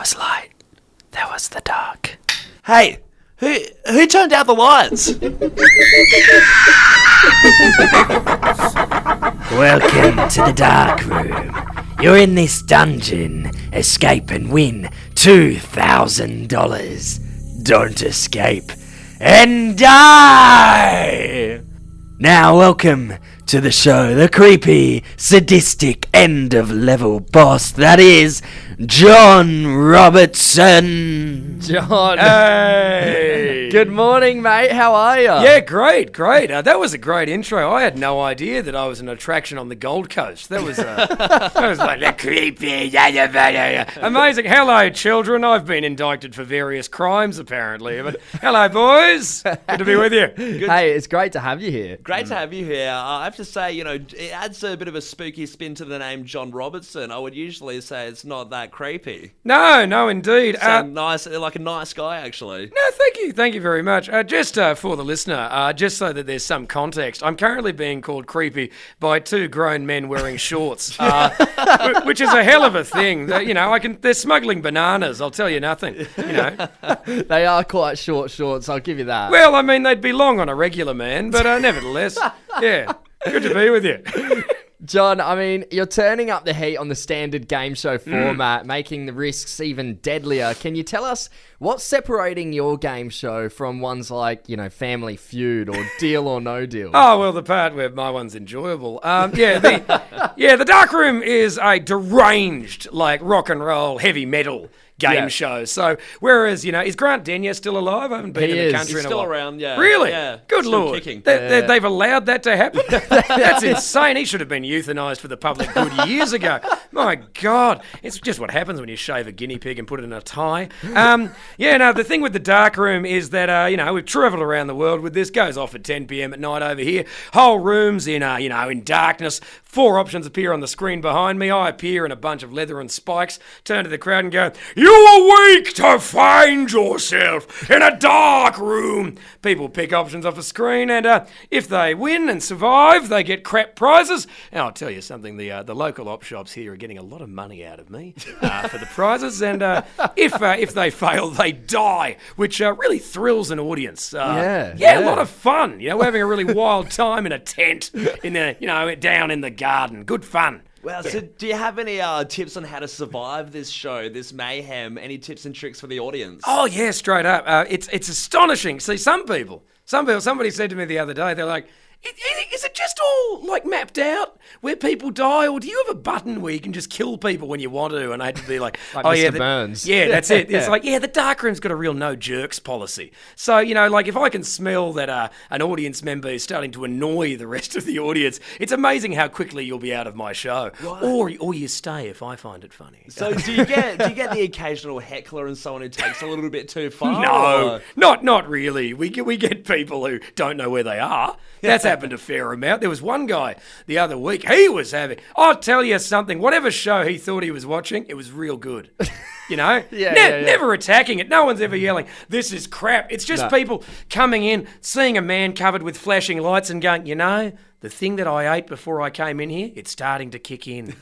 was light, there was the dark. Hey, who turned out the lights? Welcome to the dark room. You're in this dungeon. Escape and win $2,000. Don't escape and die! Now welcome to the show, the creepy, sadistic, end-of-level boss that is John Robertson. John. Hey! Good morning, mate. How are you? Yeah, great. That was a great intro. I had no idea that I was an attraction on the Gold Coast. That was like the creepy. Amazing. Hello, children. I've been indicted for various crimes, apparently. But hello, boys. Good to be with you. Hey, it's great to have you here. Great to have you here. I have to say, it adds a bit of a spooky spin to the name John Robertson. I would usually say it's not that creepy. No, indeed. Nice, like a nice guy, actually. No, thank you very much. Just for the listener, just so that there's some context, I'm currently being called creepy by two grown men wearing shorts, which is a hell of a thing. They're smuggling bananas. I'll tell you nothing. They are quite short shorts, I'll give you that. Well, I mean, they'd be long on a regular man, but nevertheless, yeah, good to be with you. John, I mean, you're turning up the heat on the standard game show format, making the risks even deadlier. Can you tell us what's separating your game show from ones like, Family Feud or Deal or No Deal? Oh, well, the part where my one's enjoyable. The Dark Room is a deranged, like, rock and roll, heavy metal game show. So, whereas, is Grant Denyer still alive? I haven't been in the country in a while. He's still around, yeah. Really? Yeah. Good still Lord. Kicking. They've allowed that to happen? That's insane. He should have been euthanized for the public good years ago. My God. It's just what happens when you shave a guinea pig and put it in a tie. The thing with the Dark Room is that, we've travelled around the world with this. Goes off at 10 p.m. at night over here. Whole rooms in darkness. 4 options appear on the screen behind me. I appear in a bunch of leather and spikes, turn to the crowd and go, "You are weak to find yourself in a dark room." People pick options off a screen, and if they win and survive, they get crap prizes. And I'll tell you something, the local op shops here are getting a lot of money out of me for the prizes, and if they fail, they die, which really thrills an audience. A lot of fun. We're having a really wild time in a tent, down in the garden. Good fun. Well, so do you have any tips on how to survive this show, this mayhem? Any tips and tricks for the audience? Oh, yeah, straight up. It's astonishing. See, somebody said to me the other day, they're like, is it just all like mapped out where people die, or do you have a button where you can just kill people when you want to? And I had to be like, Mr. Burns. Yeah, that's it. It's like, the dark room's got a real no jerks policy. So, if I can smell that an audience member is starting to annoy the rest of the audience, it's amazing how quickly you'll be out of my show. Right. Or you stay if I find it funny. So do you get the occasional heckler and someone who takes a little bit too far? No, not really. We get people who don't know where they are. That's happened a fair amount. There was one guy the other week, I'll tell you something, whatever show he thought he was watching, it was real good. Never attacking it. No one's ever yelling, "This is crap." It's just people coming in, seeing a man covered with flashing lights and going, the thing that I ate before I came in here, it's starting to kick in.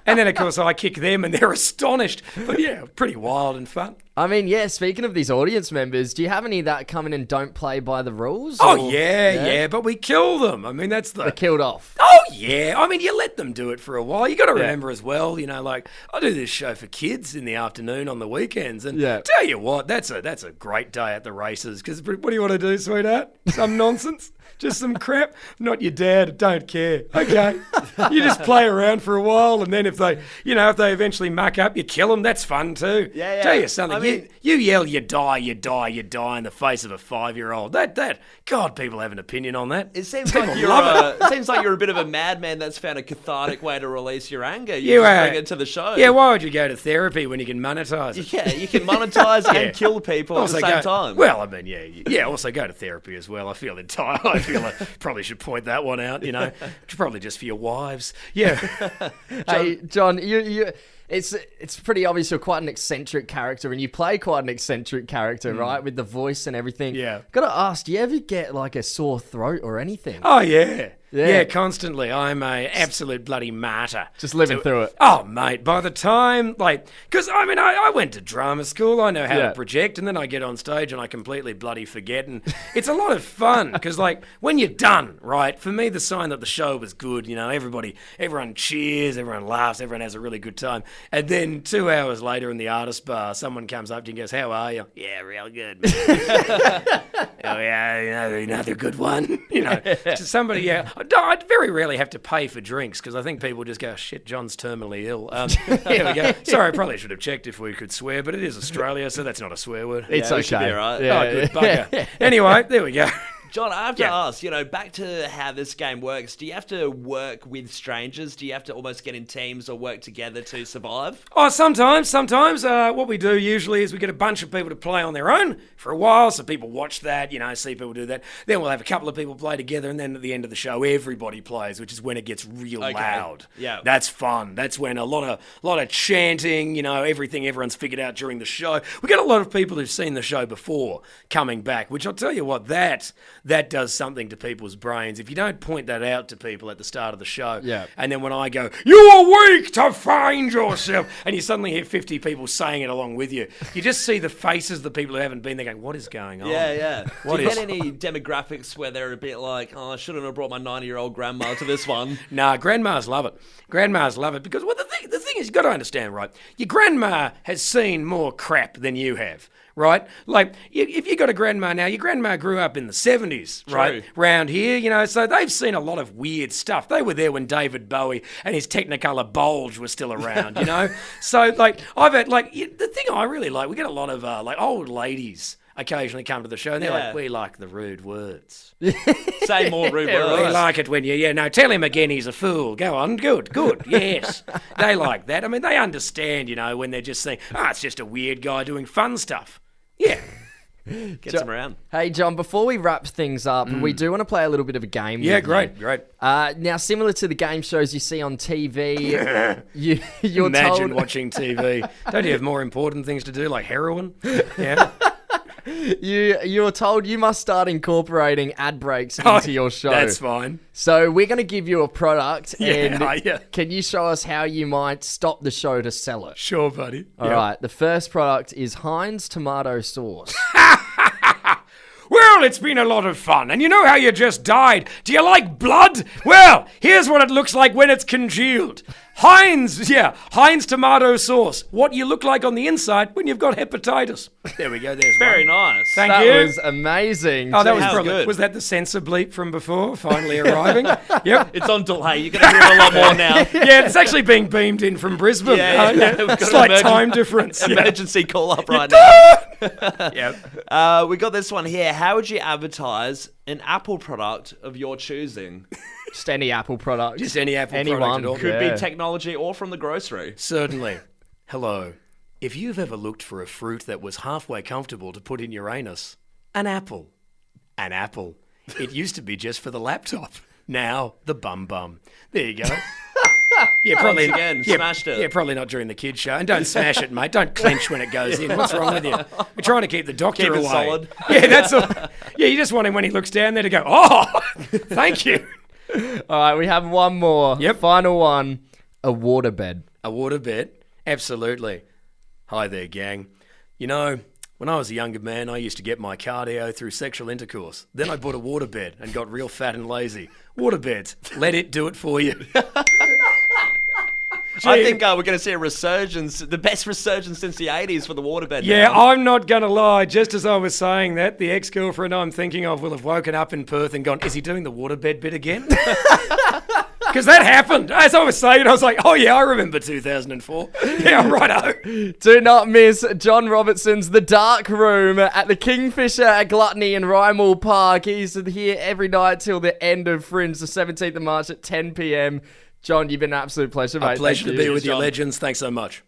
And then, of course, I kick them and they're astonished. But yeah, pretty wild and fun. I mean, speaking of these audience members, do you have any that come in and don't play by the rules? Oh, yeah, but we kill them. I mean, they're killed off. Oh, yeah. I mean, you let them do it for a while. You got to remember as well, I do this show for kids in the afternoon on the weekends. And tell you what, that's a great day at the races. Because what do you want to do, sweetheart? Some nonsense? Just some crap? Not your dad. Don't care. Okay. You just play around for a while, and then if they eventually muck up, you kill them. That's fun too. Yeah. Tell you something. You yell, you die in the face of a 5-year-old. God, people have an opinion on that. It seems like you're a bit of a madman that's found a cathartic way to release your anger. You just bring it to the show. Yeah, why would you go to therapy when you can monetize it? Yeah, you can monetize and kill people at the same time. Well, I mean, also go to therapy as well. I feel I probably should point that one out, probably just for your wives. Yeah. Hey, John, it's pretty obvious you're quite an eccentric character, and you play quite an eccentric character, right? With the voice and everything. Yeah. Got to ask, do you ever get like a sore throat or anything? Oh, yeah. Yeah, constantly. I'm a absolute bloody martyr. Just living through it. Oh, mate, by the time, because I went to drama school, I know how Yeah. to project, and then I get on stage and I completely bloody forget, and it's a lot of fun, because, when you're done, right, for me, the sign that the show was good, everyone cheers, everyone laughs, everyone has a really good time, and then 2 hours later in the artist bar, someone comes up to you and goes, how are you? Yeah, real good, man. Oh, yeah, another good one, to somebody, I'd very rarely have to pay for drinks because I think people just go, shit, John's terminally ill. Here we go. Sorry, I probably should have checked if we could swear, but it is Australia, so that's not a swear word. It's we okay. should be all right. Yeah, Good bugger. Anyway, there we go. John, I have to ask, back to how this game works. Do you have to work with strangers? Do you have to almost get in teams or work together to survive? Oh, sometimes. What we do usually is we get a bunch of people to play on their own for a while, so people watch that, see people do that. Then we'll have a couple of people play together, and then at the end of the show, everybody plays, which is when it gets real loud. Yeah, that's fun. That's when a lot of chanting, everyone's figured out during the show. We get a lot of people who've seen the show before coming back, which I'll tell you what, that does something to people's brains. If you don't point that out to people at the start of the show, and then when I go, you are weak to find yourself, and you suddenly hear 50 people saying it along with you, you just see the faces of the people who haven't been there going, what is going on? Yeah. Do you get any demographics where they're a bit like, oh, I shouldn't have brought my 90-year-old grandma to this one? Nah, grandmas love it. Grandmas love it because the thing is, you've got to understand, right? Your grandma has seen more crap than you have. Right? If you got a grandma now, your grandma grew up in the 70s, right? Round here, so they've seen a lot of weird stuff. They were there when David Bowie and his Technicolor bulge was still around, So, I've had, the thing I really like, we get a lot of, old ladies occasionally come to the show and they're like, we like the rude words. Say more rude words. We like it when tell him again he's a fool. Go on, good, yes. They like that. I mean, they understand, when they're just saying, it's just a weird guy doing fun stuff. Yeah. Gets them around. Hey, John, before we wrap things up, we do want to play a little bit of a game. Yeah, with great. Now, similar to the game shows you see on TV, you're Imagine told... watching TV. Don't you have more important things to do, like heroin? Yeah. You're told you must start incorporating ad breaks into your show. That's fine. So we're going to give you a product, and Yeah. can you show us how you might stop the show to sell it? Sure, buddy. All right. The first product is Heinz tomato sauce. Well, it's been a lot of fun. And you know how you just died? Do you like blood? Well, here's what it looks like when it's congealed. Heinz tomato sauce. What you look like on the inside when you've got hepatitis. There we go. There's Very one. nice. Thank That you. was amazing. Oh, that was How's probably good? Was that the censor bleep from before finally arriving? Yep. It's on delay. You're going to hear a lot more now. Yeah, it's actually being beamed in from Brisbane. Yeah. We've got Slight an time difference. Emergency call up right now. Yep. We got this one here. How would you advertise an Apple product of your choosing? Just any Apple product. Just any Apple Anyone. product at all. Could Yeah. be technology or from the grocery. Certainly. Hello. If you've ever looked for a fruit that was halfway comfortable to put in your anus, an apple. An apple. It used to be just for the laptop. Now, the bum. There you go. Yeah, probably Once again, smashed it. Yeah, probably not during the kids' show. And don't smash it, mate. Don't clench when it goes in. What's wrong with you? We're trying to keep the doctor Keep it away. solid. Yeah, that's all. Yeah, you just want him when he looks down there to go, oh, thank you. All right, we have one more. Yep. Final one. A waterbed. A waterbed? Absolutely. Hi there, gang. You know, when I was a younger man, I used to get my cardio through sexual intercourse. Then I bought a waterbed and got real fat and lazy. Waterbeds, let it do it for you. I think we're going to see a resurgence, the best resurgence since the 80s for the waterbed. Yeah, now. I'm not going to lie. Just as I was saying that, the ex-girlfriend I'm thinking of will have woken up in Perth and gone, is he doing the waterbed bit again? Because that happened. As I was saying, I was like, oh yeah, I remember 2004. Yeah, righto. Do not miss John Robertson's The Dark Room at the Kingfisher at Gluttony in Rymall Park. He's here every night till the end of Fringe, the 17th of March at 10 p.m. John, you've been an absolute pleasure, mate. A pleasure to Thank be you. with you, John. legends. Thanks so much.